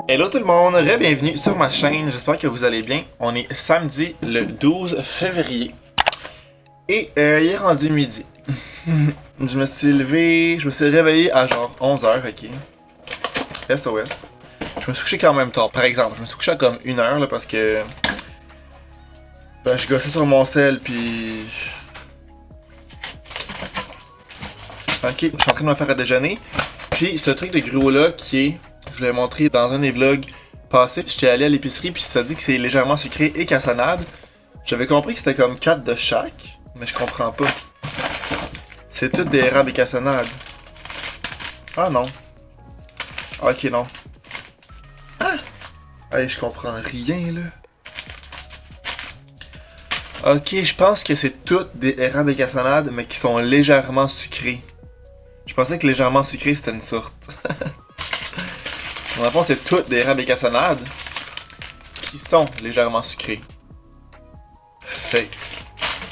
Hello tout le monde, bienvenue sur ma chaîne, j'espère que vous allez bien. On est samedi le 12 février et il est rendu midi. Je me suis réveillé à genre 11h, ok. SOS. Je me suis couché quand même tard, par exemple, je me suis couché à comme 1h là, parce que je gossais sur mon sel puis... Ok, je suis en train de me faire à déjeuner. Puis ce truc de gruau là qui est... Je l'ai montré dans un des vlogs passés. J'étais allé à l'épicerie puis ça dit que c'est légèrement sucré et cassonade. J'avais compris que c'était comme 4 de chaque, mais je comprends pas. C'est tout des érables et cassonade. Ah non. Ok non. Ah! Hey, je comprends rien là. Ok, je pense que c'est tout des érables et cassonade, mais qui sont légèrement sucrés. Je pensais que légèrement sucré c'était une sorte. Dans le fond, c'est toutes des érables et cassonades qui sont légèrement sucrées. Fait.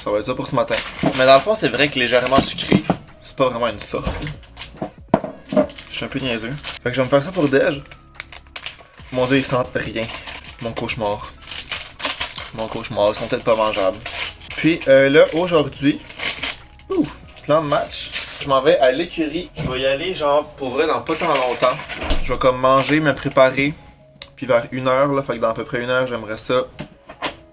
Ça va être ça pour ce matin. Mais dans le fond, c'est vrai que légèrement sucré, c'est pas vraiment une sorte. Je suis un peu niaiseux. Fait que je vais me faire ça pour déj. Mon dieu, ils sentent rien. Mon cauchemar. Mon cauchemar, ils sont peut-être pas mangeables. Puis là, aujourd'hui, plan de match. Je m'en vais à l'écurie. Je vais y aller genre pour vrai dans pas tant longtemps. Je vais comme manger, me préparer. Puis vers 1h, là, fait que dans à peu près 1h, j'aimerais ça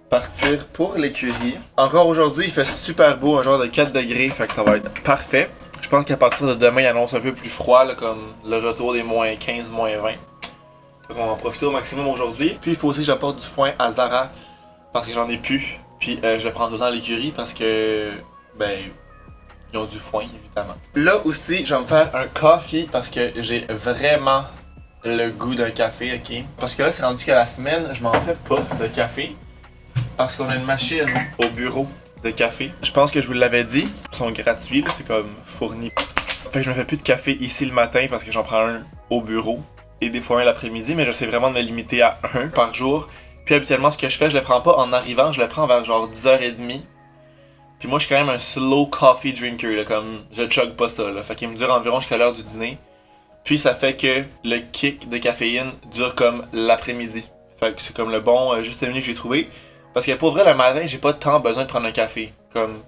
partir pour l'écurie. Encore aujourd'hui, il fait super beau, un genre de 4 degrés, fait que ça va être parfait. Je pense qu'à partir de demain, il annonce un peu plus froid, là, comme le retour des moins 15, moins 20. Donc on va en profiter au maximum aujourd'hui. Puis il faut aussi que j'apporte du foin à Zara, parce que j'en ai plus. Puis je le prends tout le temps à l'écurie parce que, ils ont du foin, évidemment. Là aussi, je vais me faire un coffee parce que j'ai vraiment le goût d'un café, ok? Parce que là, c'est rendu qu'à la semaine, je m'en fais pas de café. Parce qu'on a une machine au bureau de café. Je pense que je vous l'avais dit. Ils sont gratuits, c'est comme fourni. Fait que je me fais plus de café ici le matin parce que j'en prends un au bureau. Et des fois un l'après-midi, mais j'essaie vraiment de me limiter à un par jour. Puis habituellement, ce que je fais, je le prends pas en arrivant, je le prends vers genre 10h30. Puis moi, je suis quand même un slow coffee drinker, là, comme je chug pas ça, là. Fait qu'il me dure environ jusqu'à l'heure du dîner. Puis ça fait que le kick de caféine dure comme l'après-midi. Fait que c'est comme le bon juste milieu que j'ai trouvé. Parce que pour vrai, le matin, j'ai pas tant besoin de prendre un café. Comme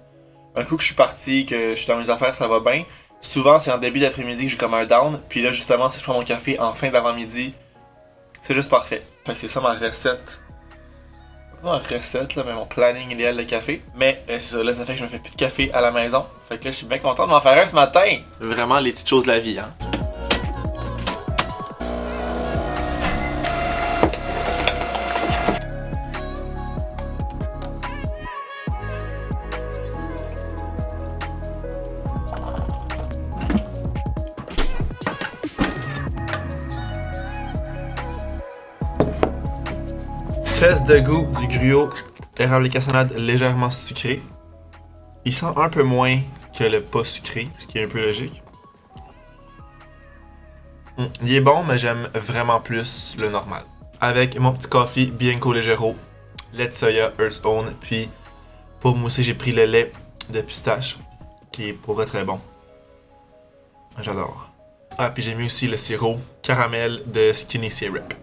un coup que je suis parti, que je suis dans mes affaires, ça va bien. Souvent, c'est en début d'après-midi que j'ai comme un down. Puis là, justement, si je prends mon café en fin d'avant-midi, c'est juste parfait. Fait que c'est ça ma recette. Pas ma recette, là, mais mon planning idéal de café. Mais c'est ça, là, ça fait que je me fais plus de café à la maison. Fait que là, je suis bien content de m'en faire un ce matin. Vraiment les petites choses de la vie, hein. Test de goût du gruau érable et cassonade légèrement sucré. Il sent un peu moins que le pas sucré, ce qui est un peu logique. Il est bon, mais j'aime vraiment plus le normal. Avec mon petit coffee Bianco Leggero, lait de soya Earth's Own, puis pour mousser, j'ai pris le lait de pistache, qui est pour vrai très bon. J'adore. Ah, puis j'ai mis aussi le sirop caramel de Skinny Syrup.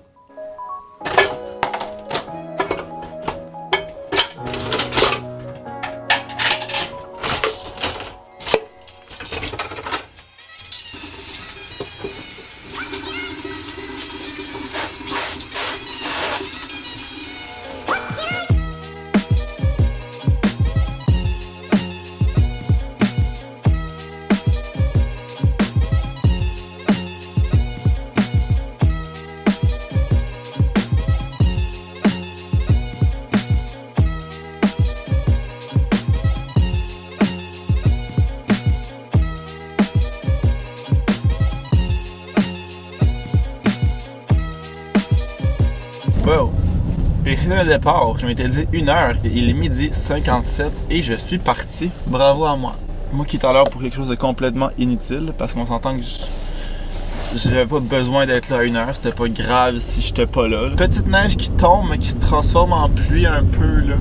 Wow! Et c'est le départ, je m'étais dit 1h, il est midi 57 et je suis parti. Bravo à moi. Moi qui est à l'heure pour quelque chose de complètement inutile, parce qu'on s'entend que j'avais pas besoin d'être là à 1h, c'était pas grave si j'étais pas là. Petite neige qui tombe mais qui se transforme en pluie un peu là.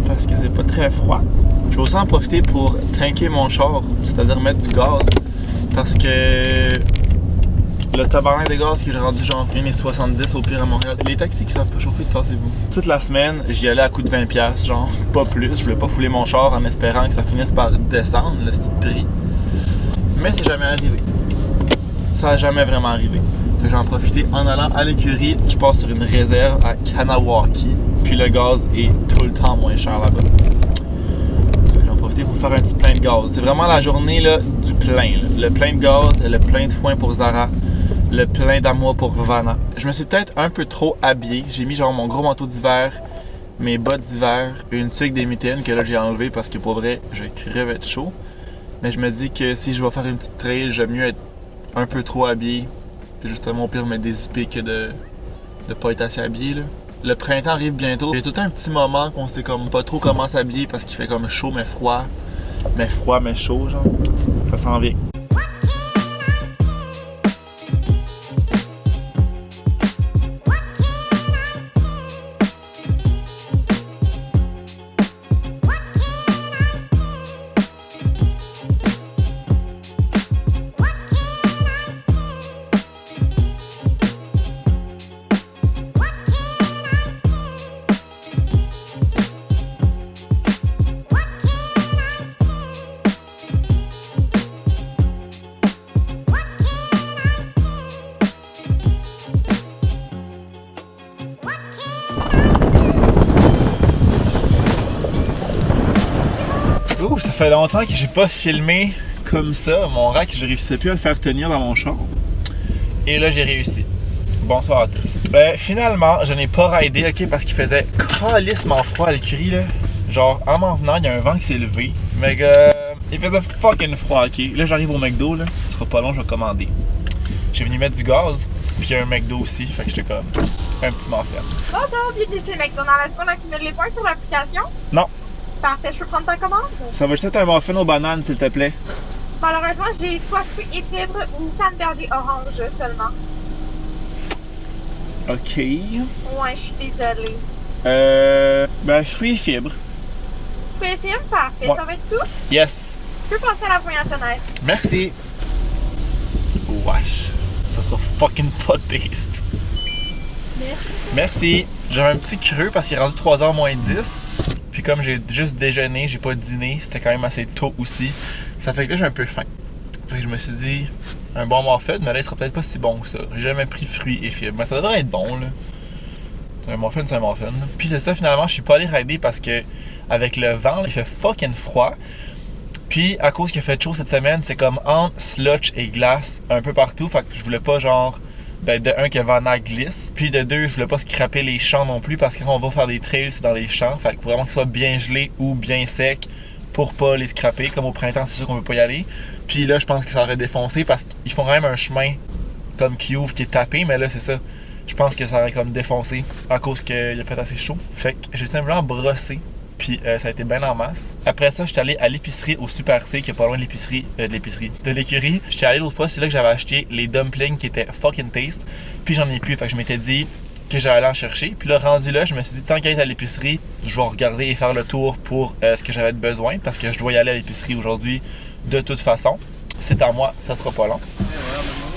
Parce que c'est pas très froid. Je vais aussi en profiter pour tanker mon char, c'est-à-dire mettre du gaz. Parce que Le tabarnak de gaz que j'ai rendu genre 1,70 au pire à Montréal. Les taxis qui savent pas chauffer, tassez-vous. Toute la semaine, j'y allais à coût de 20$, genre pas plus. Je voulais pas fouler mon char en espérant que ça finisse par descendre, le petit prix. Mais c'est jamais arrivé. Ça a jamais vraiment arrivé. Fait que j'en ai profité en allant à l'écurie. Je passe sur une réserve à Kanawaki. Puis le gaz est tout le temps moins cher là-bas. J'en ai profité pour faire un petit plein de gaz. C'est vraiment la journée là, du plein. Là. Le plein de gaz, le plein de foin pour Zara, le plein d'amour pour Vanna. Je me suis peut-être un peu trop habillé. J'ai mis genre mon gros manteau d'hiver, mes bottes d'hiver, une tuque des mitaines que là j'ai enlevé parce que pour vrai, je crevais de chaud. Mais je me dis que si je vais faire une petite trail, j'aime mieux être un peu trop habillé. Puis justement, au pire, me dézipper que de pas être assez habillé. Là. Le printemps arrive bientôt. J'ai tout le temps un petit moment qu'on sait comme pas trop comment s'habiller parce qu'il fait comme chaud mais froid. Mais froid mais chaud, genre. Ça s'en vient. Ouh, ça fait longtemps que j'ai pas filmé comme ça. Mon rack, je réussissais plus à le faire tenir dans mon char. Et là, j'ai réussi. Bonsoir à tous. Finalement, je n'ai pas raidé, ok, parce qu'il faisait calissement froid à l'écurie, là. Genre, en m'en venant, il y a un vent qui s'est levé. Mais il faisait fucking froid, ok. Là, j'arrive au McDo, là. Ce sera pas long, je vais commander. J'ai venu mettre du gaz, puis il y a un McDo aussi, fait que j'étais comme un petit muffin. Bonjour, bienvenue chez McDonald's. Est-ce qu'on accumule les points sur l'application? Non. Parfait, je peux prendre ta commande? Ça va juste être un muffin aux bananes, s'il te plaît. Malheureusement, j'ai soit fruits et fibres ou canneberger orange seulement. Ok. Ouais, je suis désolée. Fruits et fibres. Fruits et fibres, parfait. Ouais. Ça va être tout? Yes. Je peux passer à la poignardonnette. Merci. Wesh. Ça sera fucking pas taste. Merci. Merci. J'ai un petit creux parce qu'il est rendu 3h moins 10. Puis comme j'ai juste déjeuné, j'ai pas dîné, c'était quand même assez tôt aussi. Ça fait que là j'ai un peu faim. Fait que je me suis dit, un bon muffin, mais là il sera peut-être pas si bon que ça. J'ai jamais pris fruits et fibres. Mais ça devrait être bon là. Un muffin, c'est un muffin. Puis c'est ça, finalement, je suis pas allé rider parce que avec le vent, là, il fait fucking froid. Puis à cause qu'il a fait chaud cette semaine, c'est comme entre slush et glace un peu partout. Fait que je voulais pas genre. De un que Vanna glisse, puis de deux, je voulais pas scraper les champs non plus parce que quand on va faire des trails, c'est dans les champs. Fait que vraiment que ce soit bien gelé ou bien sec pour pas les scraper. Comme au printemps, c'est sûr qu'on veut pas y aller. Puis là, je pense que ça aurait défoncé parce qu'ils font quand même un chemin comme qui ouvre, qui est tapé, mais là, c'est ça. Je pense que ça aurait comme défoncé à cause qu'il a fait assez chaud. Fait que j'ai simplement brossé. Puis ça a été bien en masse. Après ça, j'étais allé à l'épicerie au Super C, qui est pas loin de l'épicerie. De l'écurie. J'étais allé l'autre fois, c'est là que j'avais acheté les dumplings qui étaient fucking taste. Puis j'en ai plus. Fait que je m'étais dit que j'allais en chercher. Puis là, rendu là, je me suis dit, tant qu'à être à l'épicerie, je vais regarder et faire le tour pour ce que j'avais de besoin. Parce que je dois y aller à l'épicerie aujourd'hui de toute façon. C'est à moi, ça sera pas long.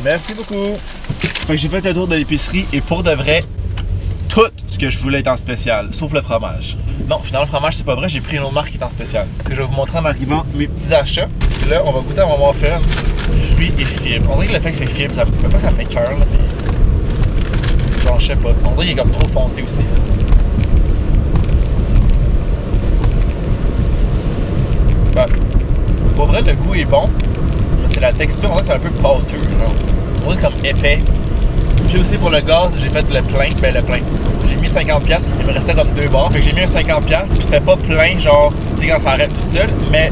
Merci beaucoup. Fait que j'ai fait le tour de l'épicerie et pour de vrai, tout ce que je voulais est en spécial, sauf le fromage. Non, finalement, le fromage, c'est pas vrai, j'ai pris une autre marque qui est en spécial. Je vais vous montrer en arrivant mes petits achats. Là, on va goûter à mon muffin, fruits et fibres. On dirait que le fait que c'est fibre, ça m'écoeure, là, mais genre, je sais pas. On dirait qu'il est comme trop foncé aussi. Bah, pour vrai, le goût est bon, mais c'est la texture, on dirait que c'est un peu pâteux, genre. On dirait comme épais. Puis aussi pour le gaz, j'ai fait le plein. J'ai mis 50$, il me restait comme 2 barres. Fait que j'ai mis un 50$, puis c'était pas plein, genre, tu sais, quand ça arrête toute seule, mais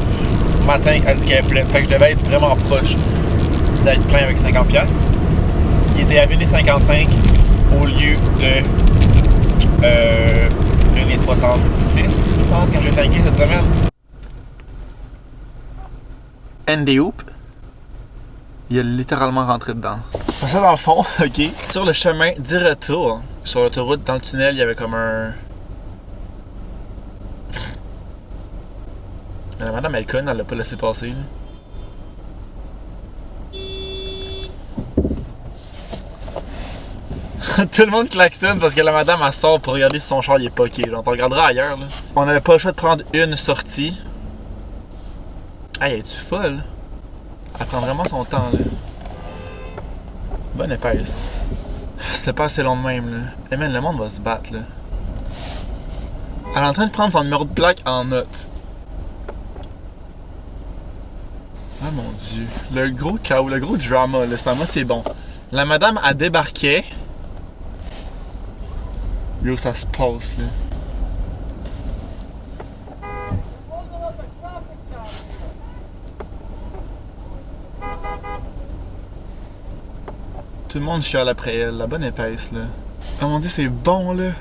matin, elle dit qu'elle est pleine. Fait que je devais être vraiment proche d'être plein avec 50$. Il était à 1,55$ au lieu de 1,66$, je pense, quand j'ai tanké cette semaine. Andy Hoop. Il a littéralement rentré dedans. Ça dans le fond, ok. Sur le chemin du retour, sur l'autoroute, dans le tunnel, il y avait comme un... La madame elle est conne, elle l'a pas laissé passer. Là. Tout le monde klaxonne parce que la madame elle sort pour regarder si son char il est poqué. Genre, on regardera ailleurs là. On avait pas le choix de prendre une sortie. Ah, es-tu folle? Elle prend vraiment son temps là. Bonne épaisse. C'était pas assez long de même là. Eh man, le monde va se battre là. Elle est en train de prendre son numéro de plaque en note. Ah mon dieu. Le gros chaos, le gros drama là, ça moi c'est bon. La madame a débarqué. Yo, ça se passe là. Tout le monde chiale après elle, la bonne épaisse là. Oh mon dieu, c'est bon là.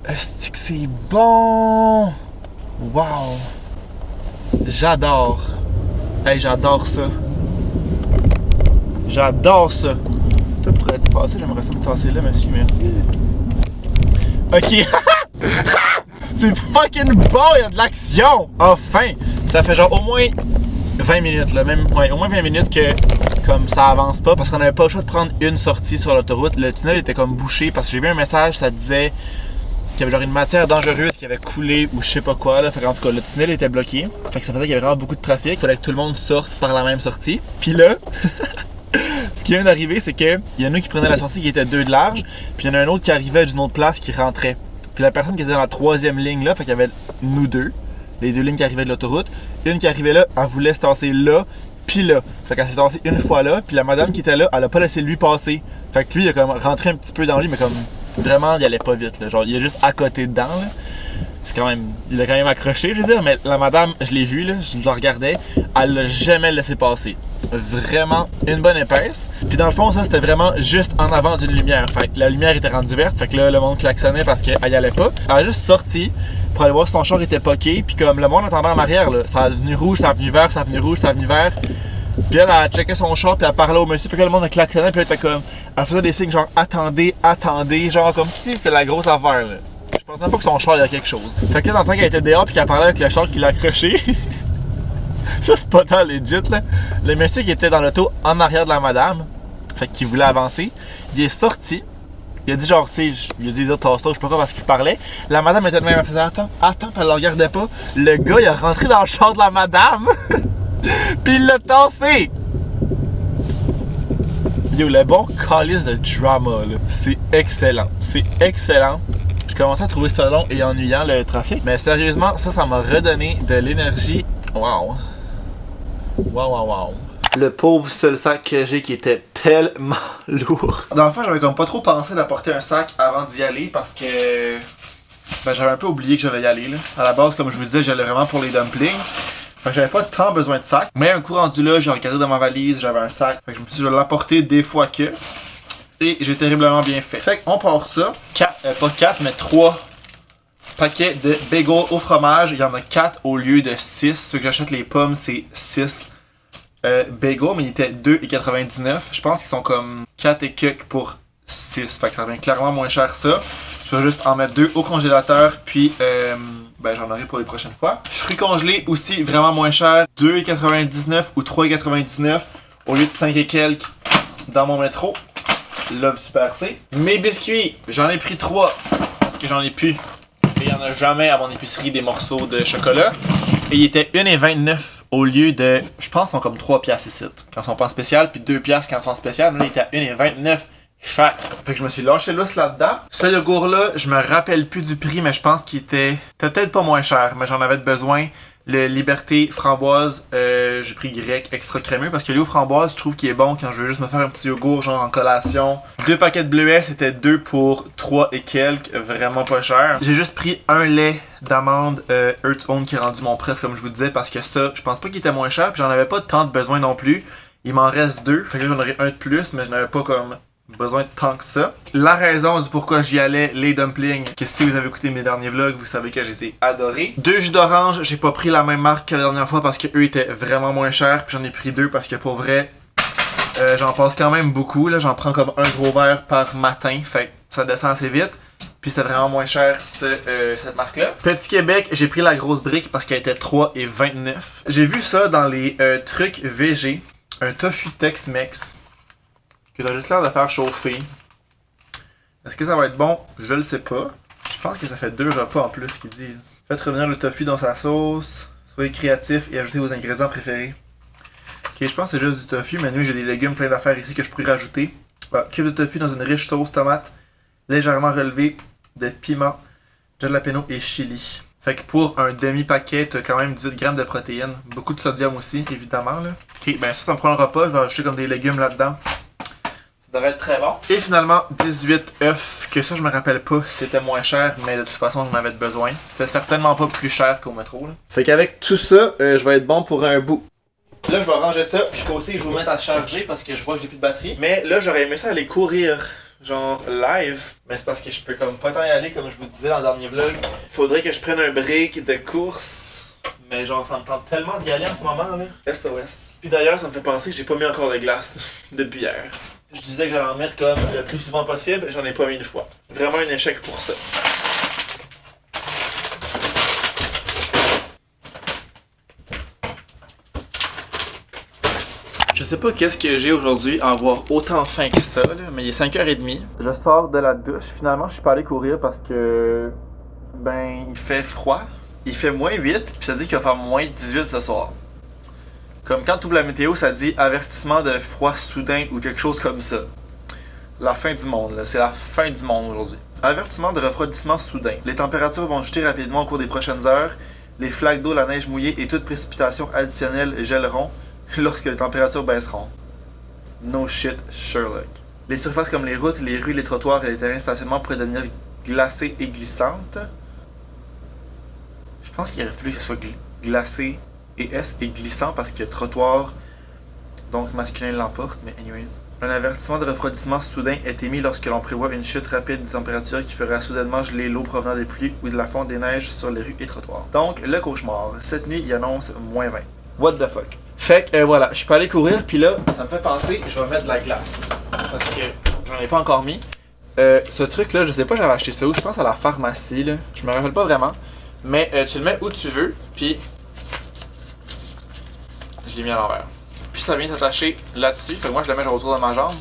Est-ce que c'est bon? Wow! J'adore! Hey, j'adore ça! J'adore ça! Toi, pourrais-tu passer? J'aimerais ça me tasser là, monsieur, merci. Ok! C'est fucking bon! Il y a de l'action! Enfin! Ça fait genre au moins 20 minutes, là. Même, ouais, au moins 20 minutes que comme ça avance pas parce qu'on avait pas le choix de prendre une sortie sur l'autoroute. Le tunnel était comme bouché parce que j'ai vu un message, ça disait qu'il y avait genre une matière dangereuse qui avait coulé ou je sais pas quoi là. Fait qu'en tout cas, le tunnel était bloqué. Fait que ça faisait qu'il y avait vraiment beaucoup de trafic. Il fallait que tout le monde sorte par la même sortie. Puis là, ce qui vient d'arriver, c'est qu'il y en a qui prenaient la sortie qui était 2 de large. Puis il y en a un autre qui arrivait d'une autre place qui rentrait. Puis la personne qui était dans la 3e ligne là, fait qu'il y avait nous deux, les 2 lignes qui arrivaient de l'autoroute. Une qui arrivait là, elle voulait se tasser là, puis là. Fait qu'elle s'est tassée une fois là. Puis la madame qui était là, elle a pas laissé lui passer. Fait que lui, il a comme rentré un petit peu dans lui, mais comme vraiment, il allait pas vite, là. Genre, il est juste à côté dedans, là. C'est quand même... Il a quand même accroché, je veux dire, mais la madame, je l'ai vue, là, je la regardais, elle l'a jamais laissé passer. Vraiment une bonne épaisse. Puis dans le fond, ça, c'était vraiment juste en avant d'une lumière. Fait que la lumière était rendue verte, fait que là, le monde klaxonnait parce qu'elle y allait pas. Elle a juste sorti pour aller voir si son char était poqué, puis comme le monde attendait en arrière, là, ça a venu rouge, ça a venu vert, ça a venu rouge, ça a venu vert. Puis elle a checké son char, puis elle parlait au monsieur, fait que le monde a klaxonné, puis elle était comme... Elle faisait des signes genre « Attendez, attendez », genre comme si c'était la grosse affaire, là. Je pensais même pas que son char, il y a quelque chose. Fait que là, dans le temps qu'elle était dehors, puis qu'elle parlait avec le char qui l'a accroché... Ça, c'est pas tant legit, là. Le monsieur qui était dans l'auto en arrière de la madame, fait qu'il voulait avancer, il est sorti. Il a dit genre, tu sais, il a dit tasse-toi, je sais pas quoi, parce qu'il se parlait. La madame était de même, elle faisait attends, puis elle le regardait pas. Le gars, il a rentré dans le char de la madame, pis il l'a tassé. Yo, le bon calice de drama, là, c'est excellent. C'est excellent. Je commençais à trouver ça long et ennuyant, le trafic. Mais sérieusement, ça m'a redonné de l'énergie. Wow. Wow. Le pauvre seul sac que j'ai qui était tellement lourd. Dans le fond, j'avais comme pas trop pensé d'apporter un sac avant d'y aller parce que ben, j'avais un peu oublié que j'allais y aller là. À la base, comme je vous disais, j'allais vraiment pour les dumplings. Fait que j'avais pas tant besoin de sac. Mais un coup rendu là, j'ai regardé dans ma valise, j'avais un sac. Fait que je me suis dit, je vais l'apporter des fois que. Et j'ai terriblement bien fait. Fait qu'on part ça. Pas 4, mais 3 paquets de bagels au fromage. Il y en a 4 au lieu de 6. Ceux que j'achète les pommes, c'est 6 bagels, mais ils étaient 2,99. Je pense qu'ils sont comme 4 et quelques pour 6. Fait que ça revient clairement moins cher ça. Je vais juste en mettre 2 au congélateur, puis ben j'en aurai pour les prochaines fois. Fruits congelés aussi vraiment moins cher. 2,99 ou 3,99 au lieu de 5 et quelques dans mon métro. Love Super C. Mes biscuits, j'en ai pris 3 parce que j'en ai plus. Et il n'y en a jamais à mon épicerie des morceaux de chocolat. Et ils étaient 1,29 au lieu de, je pense, ils sont comme 3 piastres ici quand ils sont pas en spécial, puis 2 piastres quand ils sont en spécial. Mais là, ils étaient à 1,29 chaque. Fait que je me suis lâché lousse là-dedans. Ce yogourt-là, je me rappelle plus du prix, mais je pense qu'il était peut-être pas moins cher, mais j'en avais besoin. Le Liberté framboise, j'ai pris grec extra crémeux parce que lui au framboise, je trouve qu'il est bon quand je veux juste me faire un petit yogourt genre en collation. 2 paquets de bleuets, c'était 2 pour 3 et quelques, vraiment pas cher. J'ai juste pris un lait d'amande Earth's Own qui est rendu mon préf comme je vous disais parce que ça, je pense pas qu'il était moins cher puis j'en avais pas tant de besoin non plus. Il m'en reste 2, fait que là j'en aurais un de plus mais je n'avais pas comme besoin de tant que ça. La raison du pourquoi j'y allais, les dumplings, que si vous avez écouté mes derniers vlogs, vous savez que je les ai adorés. 2 jus d'orange, j'ai pas pris la même marque que la dernière fois parce que eux étaient vraiment moins chers. Puis j'en ai pris 2 parce que pour vrai, j'en passe quand même beaucoup. J'en prends comme un gros verre par matin, fait que ça descend assez vite. Puis c'était vraiment moins cher cette marque-là. Petit Québec, j'ai pris la grosse brique parce qu'elle était 3,29. J'ai vu ça dans les trucs VG, un tofu Tex-Mex. Que t'as juste l'air de faire chauffer. Est-ce que ça va être bon? Je le sais pas. Je pense que ça fait 2 repas en plus qu'ils disent. Faites revenir le tofu dans sa sauce. Soyez créatif et ajoutez vos ingrédients préférés. Ok, je pense que c'est juste du tofu, mais nous j'ai des légumes plein d'affaires ici que je pourrais rajouter. Voilà, cube de tofu dans une riche sauce tomate, légèrement relevée de piment, jalapeno et chili. Fait que pour un demi-paquet, t'as quand même 18 grammes de protéines. Beaucoup de sodium aussi, évidemment. Là. Ok, ben ça me prend le repas. Je vais ajouter comme des légumes là-dedans. Ça devrait être très bon. Et finalement, 18 œufs. Que ça, je me rappelle pas si c'était moins cher, mais de toute façon, j'en avais besoin. C'était certainement pas plus cher qu'au métro. Là. Fait qu'avec tout ça, je vais être bon pour un bout. Là, je vais ranger ça. Puis il faut aussi que je vous mette à charger parce que je vois que j'ai plus de batterie. Mais là, j'aurais aimé ça aller courir. Genre live, mais c'est parce que je peux comme pas tant y aller comme je vous disais dans le dernier vlog. Faudrait que je prenne un break de course, mais genre ça me tente tellement d'y aller en ce moment là. SOS. Puis d'ailleurs ça me fait penser que j'ai pas mis encore de glace depuis hier. Je disais que j'allais en mettre comme le plus souvent possible, j'en ai pas mis une fois. Vraiment un échec pour ça. Je sais pas qu'est-ce que j'ai aujourd'hui à avoir autant faim que ça, là, mais il est 5h30. Je sors de la douche. Finalement, je suis pas allé courir parce que... Ben, il fait froid. Il fait moins 8, puis ça dit qu'il va faire moins 18 ce soir. Comme quand tu ouvres la météo, ça dit avertissement de froid soudain ou quelque chose comme ça. La fin du monde, là. C'est la fin du monde aujourd'hui. Avertissement de refroidissement soudain. Les températures vont chuter rapidement au cours des prochaines heures. Les flaques d'eau, la neige mouillée et toute précipitation additionnelle gèleront lorsque les températures baisseront. No shit, Sherlock. Les surfaces comme les routes, les rues, les trottoirs et les terrains de stationnement pourraient devenir glacées et glissantes. Je pense qu'il aurait fallu que ce soit glacé et S et glissant parce que trottoir, donc masculin l'emporte, mais anyways. Un avertissement de refroidissement soudain est émis lorsque l'on prévoit une chute rapide de température qui fera soudainement geler l'eau provenant des pluies ou de la fonte des neiges sur les rues et trottoirs. Donc, le cauchemar. Cette nuit, il annonce moins 20. What the fuck? Fait que voilà, je suis pas allé courir, puis là, ça me fait penser, je vais mettre de la glace. Parce que j'en ai pas encore mis. Ce truc-là, je sais pas, j'avais acheté ça où, je pense à la pharmacie, là. Je me rappelle pas vraiment. Mais tu le mets où tu veux, puis je l'ai mis à l'envers. Puis ça vient s'attacher là-dessus, fait que moi je le mets genre autour de ma jambe.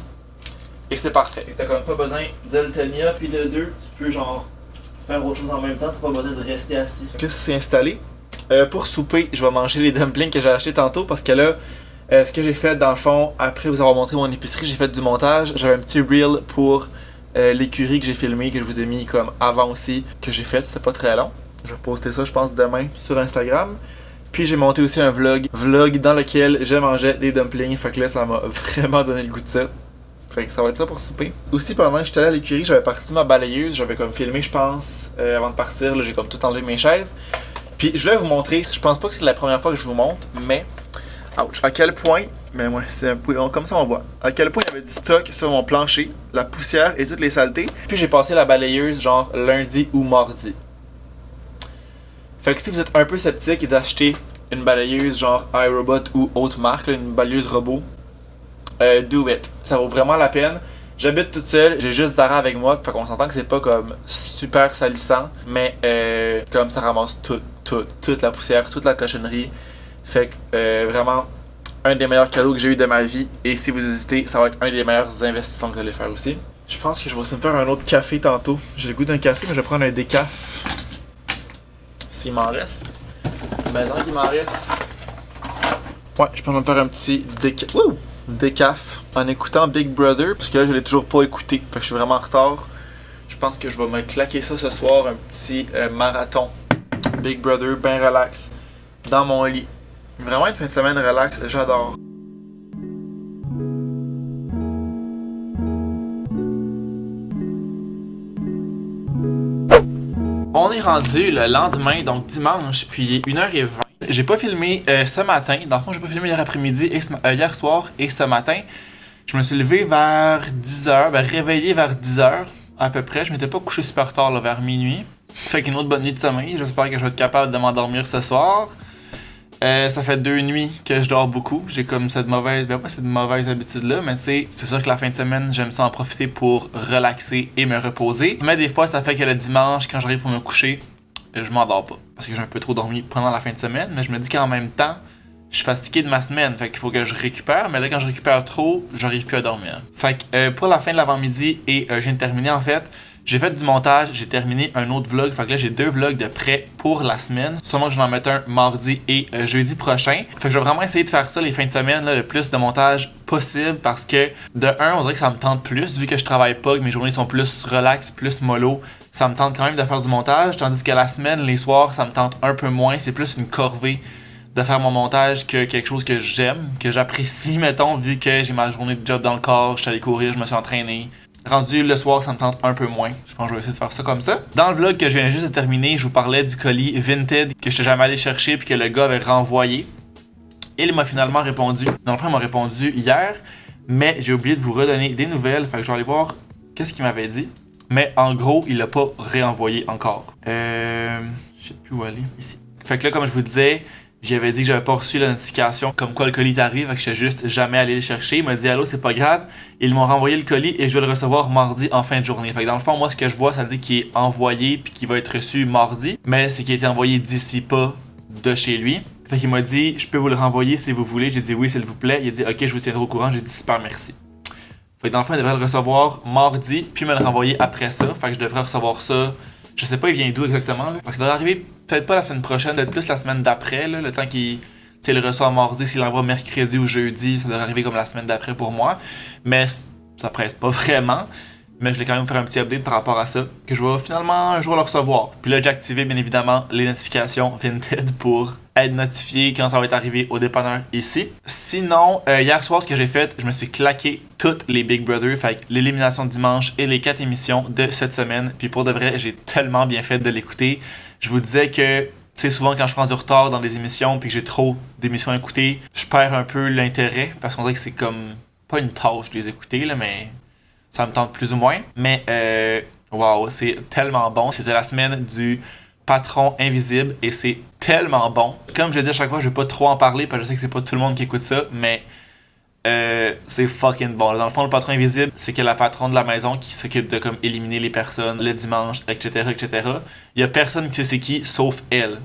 Et c'est parfait. T'as comme pas besoin de le tenir, puis de deux, tu peux genre faire autre chose en même temps, t'as pas besoin de rester assis. Là, ça s'est installé. Pour souper, je vais manger les dumplings que j'ai achetés tantôt parce que là, ce que j'ai fait dans le fond, après vous avoir montré mon épicerie, j'ai fait du montage. J'avais un petit reel pour l'écurie que j'ai filmé, que je vous ai mis comme avant aussi, que j'ai fait, c'était pas très long. Je vais poster ça, je pense, demain sur Instagram. Puis j'ai monté aussi un vlog dans lequel je mangeais des dumplings. Fait que là, ça m'a vraiment donné le goût de ça. Fait que ça va être ça pour souper. Aussi, pendant que j'étais allé à l'écurie, j'avais parti ma balayeuse. J'avais comme filmé, je pense, avant de partir. Là, j'ai comme tout enlevé mes chaises. Puis je vais vous montrer, je pense pas que c'est la première fois que je vous montre, mais... Ouch, à quel point... Mais ouais, c'est un peu... Comme ça on voit. À quel point il y avait du stock sur mon plancher, la poussière et toutes les saletés. Puis j'ai passé la balayeuse genre lundi ou mardi. Fait que si vous êtes un peu sceptique d'acheter une balayeuse genre iRobot ou autre marque, là, une balayeuse robot, do it. Ça vaut vraiment la peine. J'habite toute seule, j'ai juste Zara avec moi, fait qu'on s'entend que c'est pas comme super salissant, mais comme ça ramasse toute la poussière, toute la cochonnerie. Fait que vraiment un des meilleurs cadeaux que j'ai eu de ma vie, et si vous hésitez, ça va être un des meilleurs investissements que vous allez faire aussi. Je pense que je vais aussi me faire un autre café tantôt. J'ai le goût d'un café, mais je vais prendre un décaf. S'il m'en reste. Ben tant qu'il m'en reste. Ouais, je pense que je vais me faire un petit décaf en écoutant Big Brother, parce que là je l'ai toujours pas écouté, fait que je suis vraiment en retard. Je pense que je vais me claquer ça ce soir, un petit marathon Big Brother, ben relax, dans mon lit. Vraiment une fin de semaine relax, j'adore. On est rendu le lendemain, donc dimanche, puis il est 1h20. J'ai pas filmé ce matin, dans le fond j'ai pas filmé hier après-midi, et hier soir et ce matin. Je me suis levé vers 10h, ben réveillé vers 10h à peu près. Je m'étais pas couché super tard, là, vers minuit. Fait qu'une autre bonne nuit de sommeil, j'espère que je vais être capable de m'endormir ce soir. Ça fait 2 nuits que je dors beaucoup. J'ai comme cette mauvaise, ben pas cette mauvaise habitude-là, mais c'est sûr que la fin de semaine, j'aime ça en profiter pour relaxer et me reposer. Mais des fois, ça fait que le dimanche, quand j'arrive pour me coucher, je m'endors pas. Parce que j'ai un peu trop dormi pendant la fin de semaine, mais je me dis qu'en même temps, je suis fatigué de ma semaine, fait qu'il faut que je récupère, mais là quand je récupère trop, j'arrive plus à dormir. Fait que pour la fin de l'avant-midi et je viens de terminer en fait, j'ai fait du montage, j'ai terminé un autre vlog, fait que là j'ai 2 vlogs de prêt pour la semaine. Sûrement que je vais en mettre un mardi et jeudi prochain. Fait que je vais vraiment essayer de faire ça les fins de semaine, là, le plus de montage possible parce que de un, on dirait que ça me tente plus, vu que je travaille pas, que mes journées sont plus relax, plus mollo. Ça me tente quand même de faire du montage, tandis que la semaine, les soirs, ça me tente un peu moins. C'est plus une corvée de faire mon montage que quelque chose que j'aime, que j'apprécie, mettons, vu que j'ai ma journée de job dans le corps, je suis allé courir, je me suis entraîné. Rendu le soir, ça me tente un peu moins. Je pense que je vais essayer de faire ça comme ça. Dans le vlog que je viens juste de terminer, je vous parlais du colis Vinted que je n'étais jamais allé chercher puis que le gars avait renvoyé. Il m'a finalement répondu. Dans le fond, il m'a répondu hier, mais j'ai oublié de vous redonner des nouvelles. Fait que je vais aller voir qu'est-ce qu'il m'avait dit. Mais en gros, il l'a pas réenvoyé encore. Je sais plus où aller. Ici. Fait que là, comme je vous disais, j'avais dit que j'avais pas reçu la notification comme quoi le colis arrive, fait que je suis juste jamais allé le chercher. Il m'a dit allô, c'est pas grave. Ils m'ont renvoyé le colis et je vais le recevoir mardi en fin de journée. Fait que dans le fond, moi, ce que je vois, ça dit qu'il est envoyé puis qu'il va être reçu mardi, mais c'est qu'il a été envoyé d'ici pas de chez lui. Fait qu'il m'a dit je peux vous le renvoyer si vous voulez. J'ai dit oui, s'il vous plaît. Il a dit ok, je vous tiendrai au courant. J'ai dit super, merci. Fait que dans le fond, il devrait le recevoir mardi puis me le renvoyer après ça. Fait que je devrais recevoir ça. Je sais pas, il vient d'où exactement. Là. Fait que ça devrait arriver peut-être pas la semaine prochaine, peut-être plus la semaine d'après. Là, le temps qu'il le reçoit mardi, s'il l'envoie mercredi ou jeudi, ça devrait arriver comme la semaine d'après pour moi. Mais ça presse pas vraiment. Mais je vais quand même faire un petit update par rapport à ça, que je vais finalement un jour le recevoir. Puis là, j'ai activé bien évidemment les notifications Vinted pour être notifié quand ça va être arrivé au dépanneur ici. Sinon, hier soir, ce que j'ai fait, je me suis claqué toutes les Big Brother, fait l'élimination de dimanche et les 4 émissions de cette semaine. Puis pour de vrai, j'ai tellement bien fait de l'écouter. Je vous disais que, tu sais, souvent quand je prends du retard dans les émissions puis que j'ai trop d'émissions à écouter, je perds un peu l'intérêt parce qu'on dirait que c'est comme pas une tâche de les écouter, là, mais ça me tente plus ou moins. Mais, wow, c'est tellement bon. C'était la semaine du patron invisible et c'est tellement bon. Comme je le dis à chaque fois, je vais pas trop en parler parce que je sais que c'est pas tout le monde qui écoute ça, mais c'est fucking bon. Dans le fond, le patron invisible, c'est que la patronne de la maison qui s'occupe de comme éliminer les personnes le dimanche, etc., etc. Il y a personne qui sait c'est qui, sauf elle.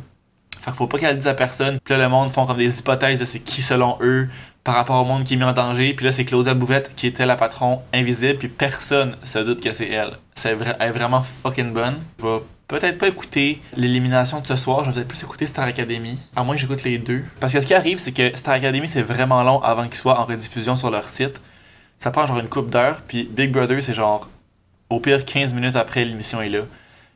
Fait qu'il faut pas qu'elle dise à personne. Puis là, le monde font comme des hypothèses de c'est qui selon eux par rapport au monde qui est mis en danger. Puis là, c'est Claudia Bouvette qui était la patronne invisible. Puis personne se doute que c'est elle. Elle est vraiment fucking bonne. Je vais peut-être pas écouter l'élimination de ce soir. Je vais peut-être plus écouter Star Academy. À moins que j'écoute les deux. Parce que ce qui arrive, c'est que Star Academy, c'est vraiment long avant qu'il soit en rediffusion sur leur site. Ça prend genre une couple d'heures. Puis Big Brother, c'est genre au pire 15 minutes après l'émission est là.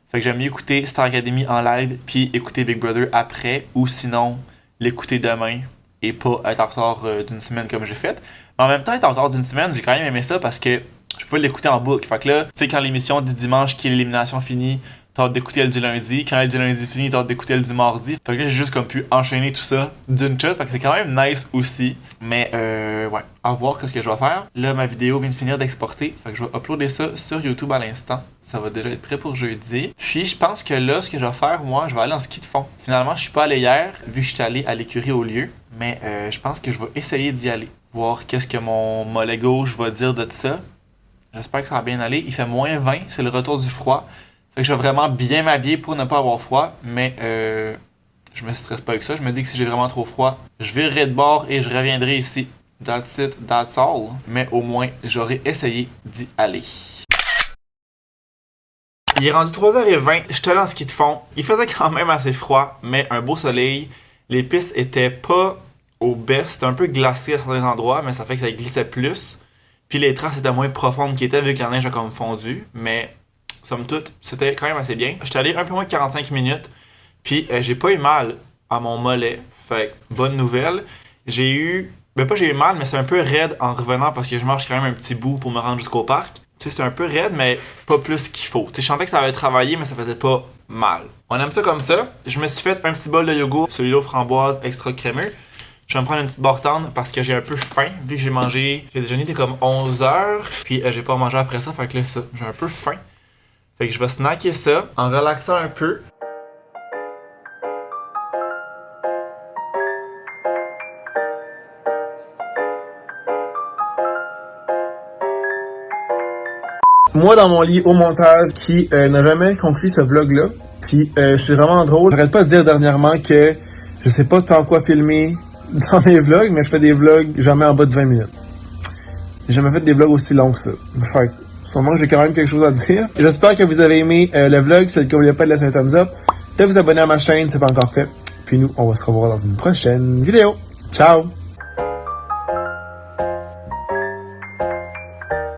Fait que j'aime mieux écouter Star Academy en live puis écouter Big Brother après ou sinon l'écouter demain et pas être en retard d'une semaine comme j'ai fait. Mais en même temps, être en retard d'une semaine, j'ai quand même aimé ça parce que je pouvais l'écouter en boucle. Fait que là, tu sais, quand l'émission du dimanche qui est l'élimination finie, t'as hâte d'écouter elle du lundi. Quand elle du lundi finit, t'as hâte d'écouter elle du mardi. Fait que là, j'ai juste comme pu enchaîner tout ça d'une chose. Fait que c'est quand même nice aussi. Mais ouais, à voir ce que je vais faire. Là, ma vidéo vient de finir d'exporter. Fait que je vais uploader ça sur YouTube à l'instant. Ça va déjà être prêt pour jeudi. Puis je pense que là, ce que je vais faire, moi, je vais aller en ski de fond. Finalement, je suis pas allé hier, vu que je suis allé à l'écurie au lieu. Mais je pense que je vais essayer d'y aller. Voir qu'est-ce que mon mollet gauche va dire de ça. J'espère que ça va bien aller. Il fait moins 20, c'est le retour du froid. Fait que je vais vraiment bien m'habiller pour ne pas avoir froid. Mais je me stresse pas avec ça. Je me dis que si j'ai vraiment trop froid, je virerai de bord et je reviendrai ici. That's it, that's all. Mais au moins, j'aurai essayé d'y aller. Il est rendu 3h20, je suis allé en ski de fond. Il faisait quand même assez froid, mais un beau soleil. Les pistes étaient pas au best, c'était un peu glacé à certains endroits, mais ça fait que ça glissait plus. Puis les traces étaient moins profondes qu'ils étaient vu que la neige a comme fondu, mais somme toute, c'était quand même assez bien. J'étais allé un peu moins de 45 minutes, puis j'ai pas eu mal à mon mollet, fait bonne nouvelle. J'ai eu mal, mais c'est un peu raide en revenant parce que je marche quand même un petit bout pour me rendre jusqu'au parc. Tu sais, c'est un peu raide, mais pas plus qu'il faut. Tu sais, je sentais que ça avait travaillé, mais ça faisait pas mal. On aime ça comme ça. Je me suis fait un petit bol de yogourt, celui-là aux framboises extra crémeux. Je vais me prendre une petite bartende parce que j'ai un peu faim, vu que j'ai mangé. J'ai déjeuné, c'était comme 11h, puis j'ai pas mangé après ça, fait que là, ça, j'ai un peu faim. Fait que je vais snacker ça en relaxant un peu. Moi dans mon lit au montage qui n'a jamais conclu ce vlog-là. Puis je suis vraiment drôle. J'arrête pas de dire dernièrement que je sais pas tant quoi filmer. dans mes vlogs, mais je fais des vlogs jamais en bas de 20 minutes. J'ai jamais fait des vlogs aussi longs que ça. Fait que, sûrement que j'ai quand même quelque chose à dire. J'espère que vous avez aimé le vlog. Si n'oubliez pas de laisser un thumbs up, de vous abonner à ma chaîne si c'est pas encore fait. Puis nous, on va se revoir dans une prochaine vidéo. Ciao!